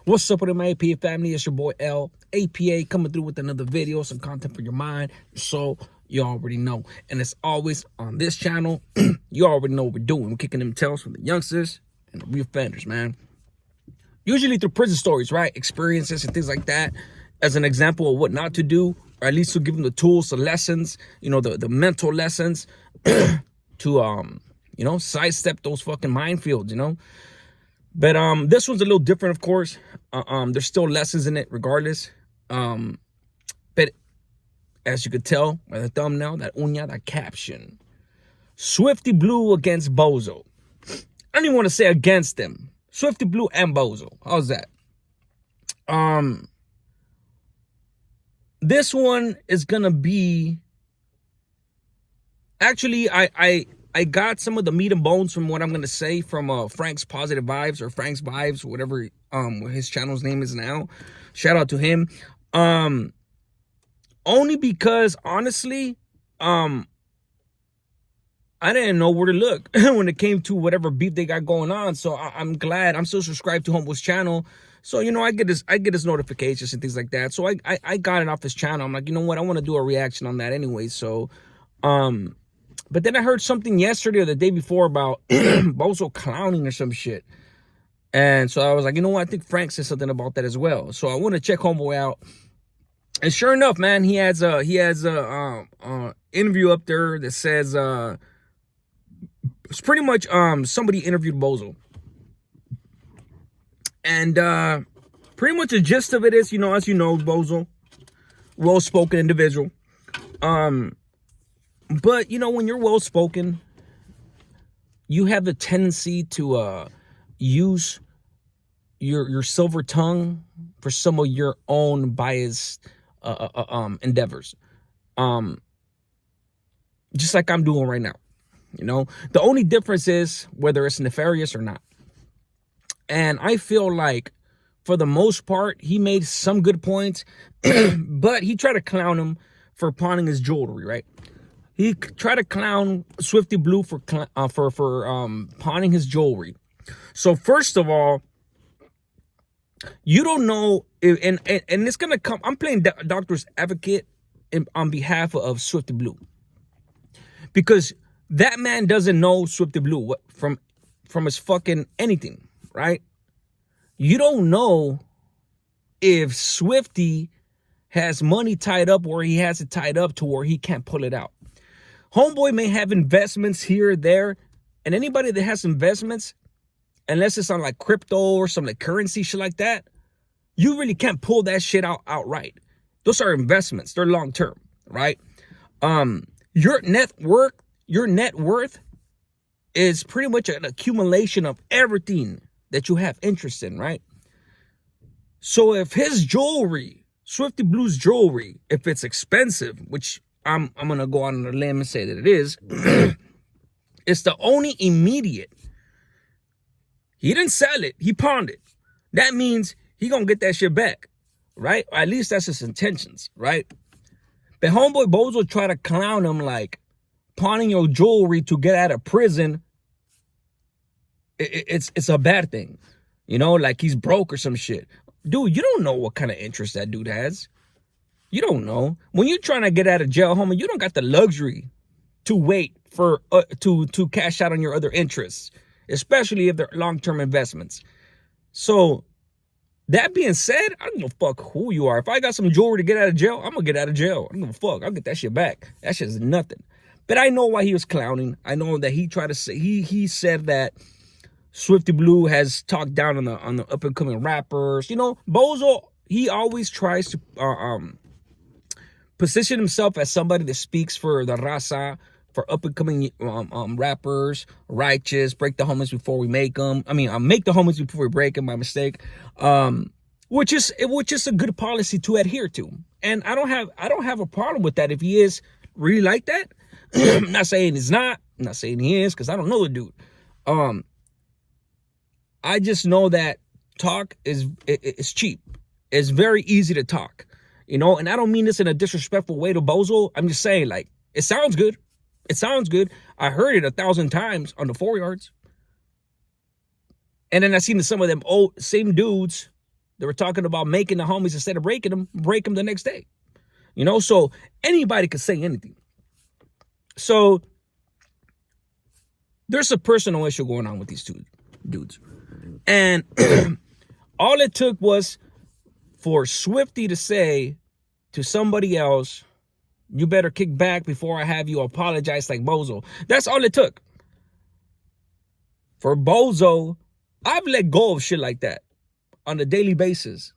What's up with my APA family? It's your boy L. APA coming through with another video, some content for your mind, your soul. You already know. And as always on this channel, you already know what we're doing. We're kicking them tails from the youngsters and the reoffenders, man. Usually through prison stories, right? Experiences and things like that as an example of what not to do, or at least to give them the tools, the lessons, you know, the mental lessons to, sidestep those fucking minefields, you know? But this one's a little different, of course. There's still lessons in it regardless. But as you could tell by the thumbnail, that caption. Swifty Blue against Bozo. I don't even want to say against them. Swifty Blue and Bozo. How's that? This one is gonna be... Actually, I got some of the meat and bones from what I'm going to say from Frank's Positive Vibes, or Frank's Vibes, whatever his channel's name is now. Shout out to him. Only because, honestly, I didn't know where to look when it came to whatever beef they got going on. So I'm glad. I'm still subscribed to Homo's channel. So, you know, I get his notifications and things like that. So I got it off his channel. I'm like, you know what? I want to do a reaction on that anyway. So, but then I heard something yesterday or the day before about Bozo clowning or some shit. And so I was like, you know what? I think Frank said something about that as well. So I want to check Homeboy out. And sure enough, man, he has a interview up there that says it's pretty much somebody interviewed Bozo. And pretty much the gist of it is, you know, as you know, Bozo, well-spoken individual. But, you know, when you're well-spoken, you have the tendency to use your silver tongue for some of your own biased endeavors. Just like I'm doing right now. You know, the only difference is whether it's nefarious or not. And I feel like, for the most part, he made some good points, but he tried to clown him for pawning his jewelry, right? He tried to clown Swifty Blue for pawning his jewelry. So first of all, you don't know if, and it's gonna come. I'm playing doctor's advocate on behalf of Swifty Blue, because that man doesn't know Swifty Blue from his fucking anything, right? You don't know if Swifty has money tied up where he has it tied up to where he can't pull it out. Homeboy may have investments here or there, and anybody that has investments, unless it's on like crypto or some like currency shit like that, you really can't pull that shit out outright. Those are investments. They're long term, right? Your net worth is pretty much an accumulation of everything that you have interest in, right? So if his jewelry, Swifty Blue's jewelry, if it's expensive, which I'm gonna go on a limb and say that it is, it's the only immediate. He didn't sell it, he pawned it. That means he gonna get that shit back, right? Or at least that's his intentions, right? But Homeboy Bozo try to clown him like pawning your jewelry to get out of prison. It's a bad thing, you know, like he's broke or some shit. Dude, you don't know what kind of interest that dude has. You don't know. When you're trying to get out of jail, homie, you don't got the luxury to wait for to cash out on your other interests, especially if they're long-term investments. So that being said, I don't give a fuck who you are. If I got some jewelry to get out of jail, I'm gonna get out of jail. I don't give a fuck. I'll get that shit back. That shit is nothing. But I know why he was clowning. I know that he tried to say he said that Swifty Blue has talked down on the up and coming rappers. You know, Bozo, he always tries to position himself as somebody that speaks for the raza, for up-and-coming rappers, righteous, break the homies before we make them. I mean, make the homies before we break them, my mistake. Which is a good policy to adhere to. And I don't have a problem with that if he is really like that. I'm not saying he's not. I'm not saying he is, because I don't know the dude. I just know that talk is cheap. It's very easy to talk. You know, and I don't mean this in a disrespectful way to Bozo. I'm just saying, like, it sounds good. It sounds good. I heard it 1,000 times on the 4 yards. And then I seen some of them same dudes They were talking about making the homies, instead of break them the next day. You know, so anybody could say anything. So there's a personal issue going on with these two dudes. And all it took was for Swifty to say to somebody else, you better kick back before I have you apologize like Bozo. That's all it took. For Bozo, I've let go of shit like that on a daily basis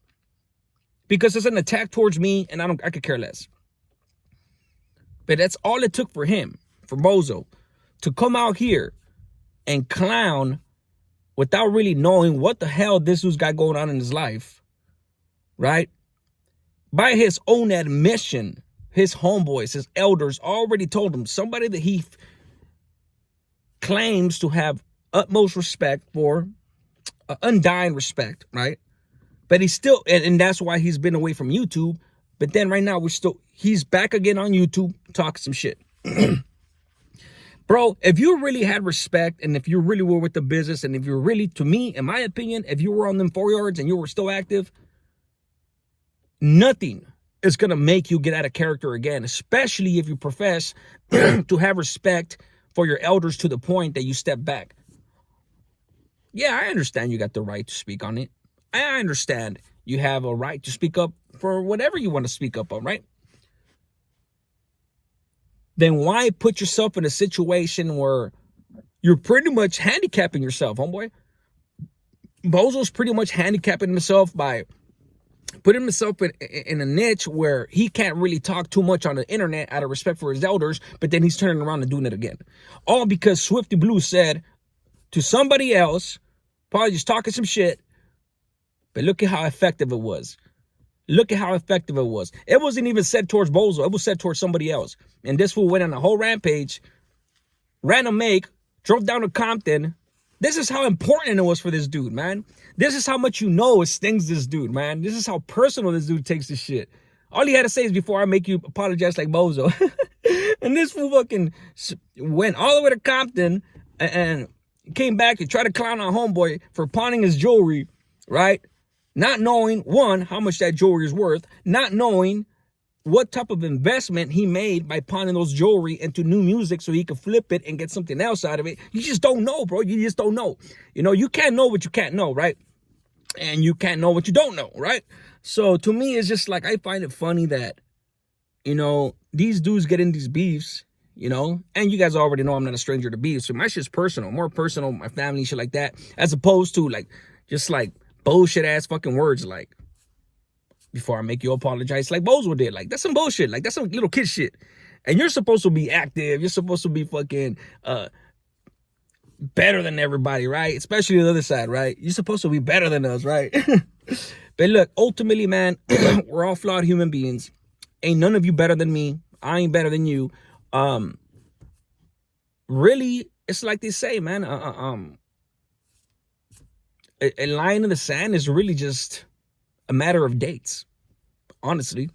because it's an attack towards me and I could care less. But that's all it took for him, for Bozo, to come out here and clown without really knowing what the hell this dude's got going on in his life, right? By his own admission, his homeboys, his elders already told him, somebody that he claims to have utmost respect for, undying respect, right? But he's still, and that's why he's been away from YouTube. But then right now he's back again on YouTube talking some shit. Bro, if you really had respect and if you really were with the business and if you're really, to me, in my opinion, if you were on them 4 yards and you were still active, nothing is going to make you get out of character again, especially if you profess to have respect for your elders to the point that you step back. Yeah, I understand you got the right to speak on it. I understand you have a right to speak up for whatever you want to speak up on, right? Then why put yourself in a situation where you're pretty much handicapping yourself, homeboy? Bozo's pretty much handicapping himself by putting himself in a niche where he can't really talk too much on the internet out of respect for his elders, but then he's turning around and doing it again. All because Swifty Blue said to somebody else, probably just talking some shit, but look at how effective it was. Look at how effective it was. It wasn't even said towards Bozo. It was said towards somebody else. And this fool went on a whole rampage, ran a make, drove down to Compton. This is how important it was for this dude, man. This is how much you know it stings this dude, man. This is how personal this dude takes this shit. All he had to say is, before I make you apologize like Bozo. And this fool fucking went all the way to Compton and came back and tried to clown on homeboy for pawning his jewelry, right? Not knowing, one, how much that jewelry is worth, not knowing what type of investment he made by pawning those jewelry into new music so he could flip it and get something else out of it. You just don't know, bro. You just don't know. You know, you can't know what you can't know, right? And you can't know what you don't know, right? So to me, it's just like, I find it funny that, you know, these dudes get in these beefs, you know, and you guys already know I'm not a stranger to beefs. So my shit's personal, more personal, my family, shit like that, as opposed to like, just like bullshit ass fucking words like, before I make you apologize like Bozo did. Like, that's some bullshit. Like, that's some little kid shit. And you're supposed to be active. You're supposed to be fucking better than everybody, right? Especially the other side, right? You're supposed to be better than us, right? But look, ultimately, man, we're all flawed human beings. Ain't none of you better than me. I ain't better than you. Really, it's like they say, man, a line in the sand is really just a matter of dates, honestly.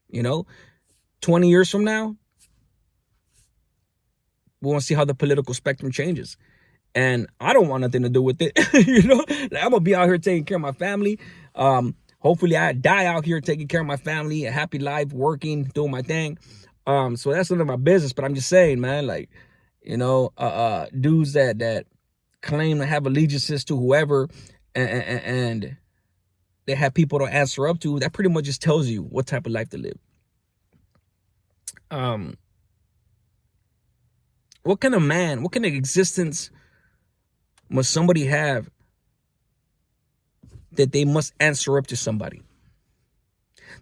You know, 20 years from now, we want to see how the political spectrum changes. And I don't want nothing to do with it. You know, like, I'm gonna be out here taking care of my family. Hopefully I die out here taking care of my family, a happy life, working, doing my thing. So that's none of my business. But I'm just saying, man, like, you know, dudes that claim to have allegiances to whoever and they have people to answer up to, that pretty much just tells you what type of life to live. What kind of man, what kind of existence must somebody have that they must answer up to somebody?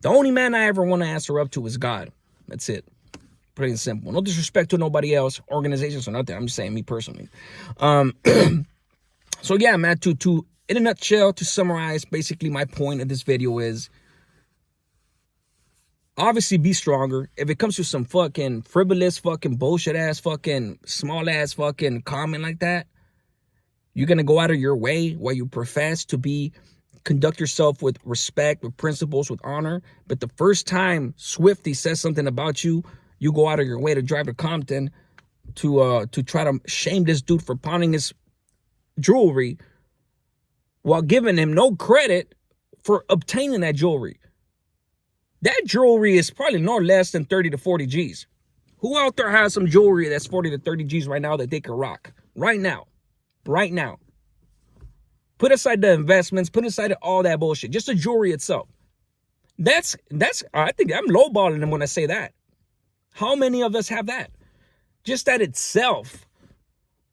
The only man I ever want to answer up to is God. That's it. Plain and simple. No disrespect to nobody else, organizations or nothing. I'm just saying me personally. So yeah, man, to in a nutshell, to summarize, basically my point of this video is, obviously be stronger. If it comes to some fucking frivolous fucking bullshit ass fucking small ass fucking comment like that, you're gonna go out of your way while you profess to be, conduct yourself with respect, with principles, with honor. But the first time Swifty says something about you, you go out of your way to drive to Compton to try to shame this dude for pawning his jewelry, while giving him no credit for obtaining that jewelry. That jewelry is probably no less than 30 to 40 G's. Who out there has some jewelry that's 40 to 30 G's right now that they can rock? Right now. Right now. Put aside the investments, put aside all that bullshit. Just the jewelry itself. That's I think I'm lowballing them when I say that. How many of us have that? Just that itself.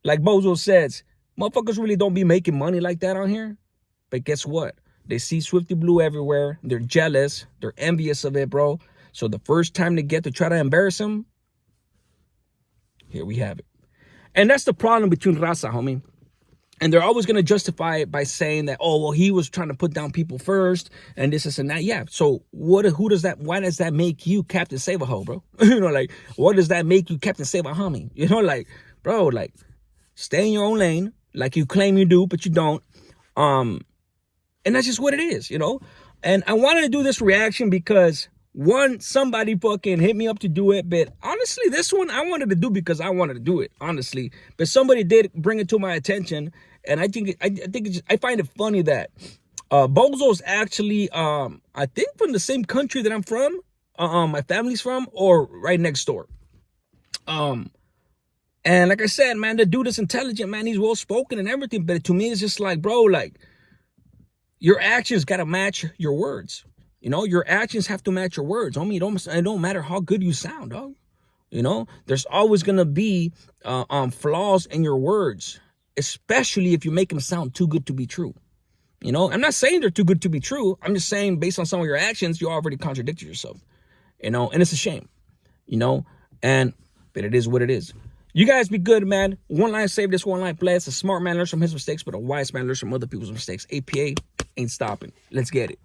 Like Bozo says, motherfuckers really don't be making money like that on here. But guess what? They see Swifty Blue everywhere. They're jealous. They're envious of it, bro. So the first time they get to try to embarrass him, here we have it. And that's the problem between Raza, homie. And they're always going to justify it by saying that, oh, well, he was trying to put down people first and this and that. Yeah. So why does that make you Captain Save-A-Ho, bro? Like, what does that make you Captain Save-A-Homie? Like, bro, like, stay in your own lane like you claim you do, but you don't. And that's just what it is, And I wanted to do this reaction because, one, somebody fucking hit me up to do it. But honestly, this one I wanted to do because I wanted to do it, honestly. But somebody did bring it to my attention. And I find it funny that Bozo's actually, I think from the same country that I'm from, my family's from, or right next door. And like I said, man, the dude is intelligent, man. He's well-spoken and everything. But to me, it's just like, bro, like, your actions got to match your words. Your actions have to match your words. Homie, it don't matter how good you sound, dog. There's always going to be flaws in your words, especially if you make them sound too good to be true. I'm not saying they're too good to be true. I'm just saying based on some of your actions, you already contradicted yourself, and it's a shame, but it is what it is. You guys be good, man. One life saved, this one life blessed. A smart man learns from his mistakes, but a wise man learns from other people's mistakes. APA ain't stopping. Let's get it.